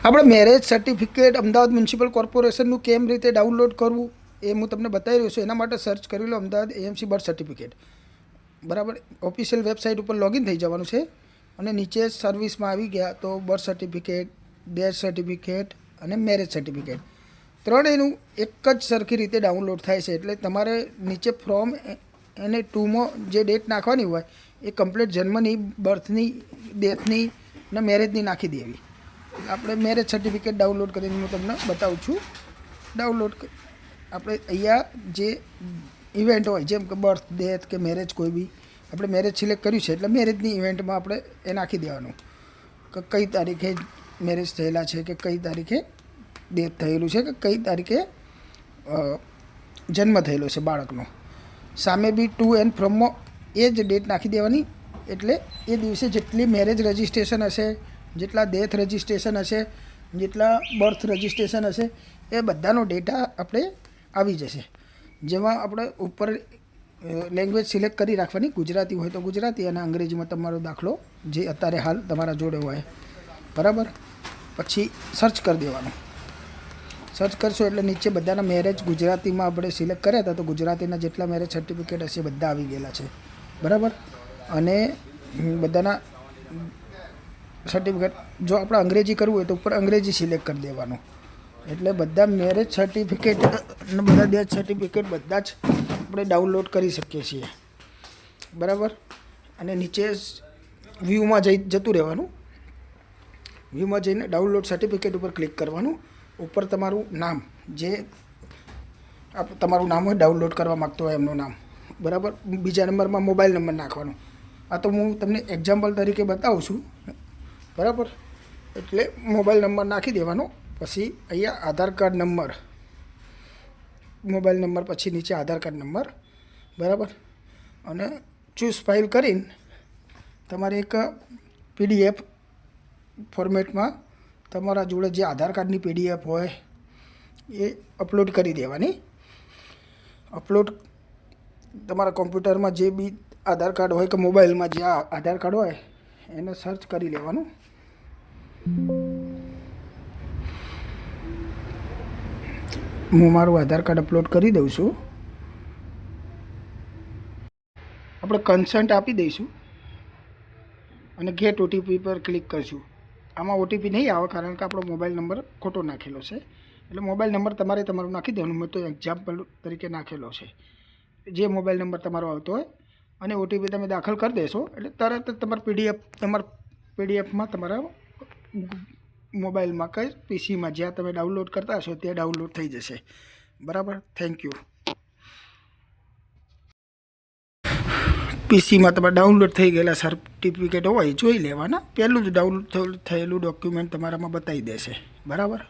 આપણે marriage certificate Ahmedabad municipal કોર્પોરેશનનું કેમ રીતે ડાઉનલોડ કરવું એ હું તમને બતાવી રહ્યો છું. એના માટે સર્ચ કરી લો અમદાવાદ એએમસી બર્થ સર્ટિફિકેટ. બરાબર, ઓફિશિયલ વેબસાઇટ ઉપર લોગિન થઈ જવાનું છે અને નીચે સર્વિસમાં આવી ગયા તો બર્થ સર્ટિફિકેટ, ડેથ સર્ટિફિકેટ અને મેરેજ સર્ટિફિકેટ ત્રણેયનું એક જ સરખી રીતે ડાઉનલોડ થાય છે. એટલે તમારે નીચે ફ્રોમ એને ટુમાં જે ડેટ નાખવાની હોય એ કમ્પ્લીટ જન્મની, બર્થની, ડેથની અને મેરેજની નાખી દેવી. આપણે મેરેજ સર્ટિફિકેટ ડાઉનલોડ કરીને હું તમને બતાવું છું. ડાઉનલોડ આપણે અહીંયા જે ઇવેન્ટ હોય જેમ કે બર્થ, ડેથ કે મેરેજ, કોઈ બી આપણે મેરેજ સિલેક્ટ કર્યું છે એટલે મેરેજની ઇવેન્ટમાં આપણે એ નાખી દેવાનું કે કઈ તારીખે મેરેજ થયેલા છે, કે કઈ તારીખે ડેથ થયેલું છે, કે કઈ તારીખે જન્મ થયેલો છે બાળકનો. સામે બી ટુ એન્ડ ફ્રોમમાં એ જ ડેટ નાખી દેવાની. એટલે એ દિવસે જેટલી મેરેજ રજિસ્ટ્રેશન હશે, જેટલા ડેથ રજિસ્ટ્રેશન હશે, જેટલા બર્થ રજિસ્ટ્રેશન હશે એ બધાનો ડેટા આપણે આવી જશે. જેમાં આપણે ઉપર લેંગ્વેજ સિલેક્ટ કરી રાખવાની, ગુજરાતી હોય તો ગુજરાતી અને અંગ્રેજીમાં તમારો દાખલો જે અત્યારે હાલ તમારા જોડે હોય. બરાબર, પછી સર્ચ કરી દેવાનું. સર્ચ કરશો એટલે નીચે બધાના મેરેજ ગુજરાતીમાં આપણે સિલેક્ટ કર્યા હતા તો ગુજરાતીના જેટલા મેરેજ સર્ટિફિકેટ હશે બધા આવી ગયેલા છે. બરાબર, અને બધાના સર્ટિફિકેટ જો આપણે અંગ્રેજી કરવું હોય તો ઉપર અંગ્રેજી સિલેક્ટ કરી દેવાનું. એટલે બધા મેરેજ સર્ટિફિકેટ અને બધા ડેથ સર્ટિફિકેટ બધા જ આપણે ડાઉનલોડ કરી શકીએ છીએ. બરાબર, અને નીચે વ્યૂમાં જતું રહેવાનું. વ્યૂમાં જઈને ડાઉનલોડ સર્ટિફિકેટ ઉપર ક્લિક કરવાનું. ઉપર તમારું નામ, જે તમારું નામ હોય ડાઉનલોડ કરવા માગતો હોય એમનું નામ. બરાબર, બીજા નંબરમાં મોબાઈલ નંબર નાખવાનો. આ તો હું તમને એક્ઝામ્પલ તરીકે બતાવું છું. બરાબર, એટલે મોબાઈલ નંબર નાખી દેવાનો. પછી અહીંયા આધાર કાર્ડ નંબર, મોબાઈલ નંબર પછી નીચે આધાર કાર્ડ નંબર. બરાબર, અને ચૂઝ ફાઇલ કરીને તમારે એક પીડીએફ ફોર્મેટમાં તમારા જોડે જે આધાર કાર્ડની પીડીએફ હોય એ અપલોડ કરી દેવાની. અપલોડ તમારા કોમ્પ્યુટરમાં જે બી આધાર કાર્ડ હોય કે મોબાઈલમાં જે આધાર કાર્ડ હોય એને સર્ચ કરી લેવાનું. હું મારું આધાર કાર્ડ અપલોડ કરી દઉં છું. આપણે કન્સન્ટ આપી દઈશું અને ગેટ ઓટીપી પર ક્લિક કરીશું. આમાં ઓટીપી નહીં આવે કારણ કે આપણો મોબાઈલ નંબર ખોટો નાખેલો છે. એટલે મોબાઈલ નંબર તમારે તમારું નાખી દેવાનું. મેં તો એક્ઝામ્પલ તરીકે નાખેલો છે. જે મોબાઈલ નંબર તમારો આવતો હોય અને ઓટીપી તમે દાખલ કરી દેશો એટલે તરત જ તમારા પીડીએફમાં તમારા મોબાઈલમાં કે પીસીમાં જ્યાં તમે ડાઉનલોડ કરતા હશો ત્યાં ડાઉનલોડ થઈ જશે. બરાબર, થેન્ક યુ. પીસીમાં તમારે ડાઉનલોડ થઈ ગયેલા સર્ટિફિકેટ હોય જોઈ લેવાના. પહેલું જ ડાઉનલોડ થયેલું ડોક્યુમેન્ટ તમારામાં બતાવી દેશે. બરાબર.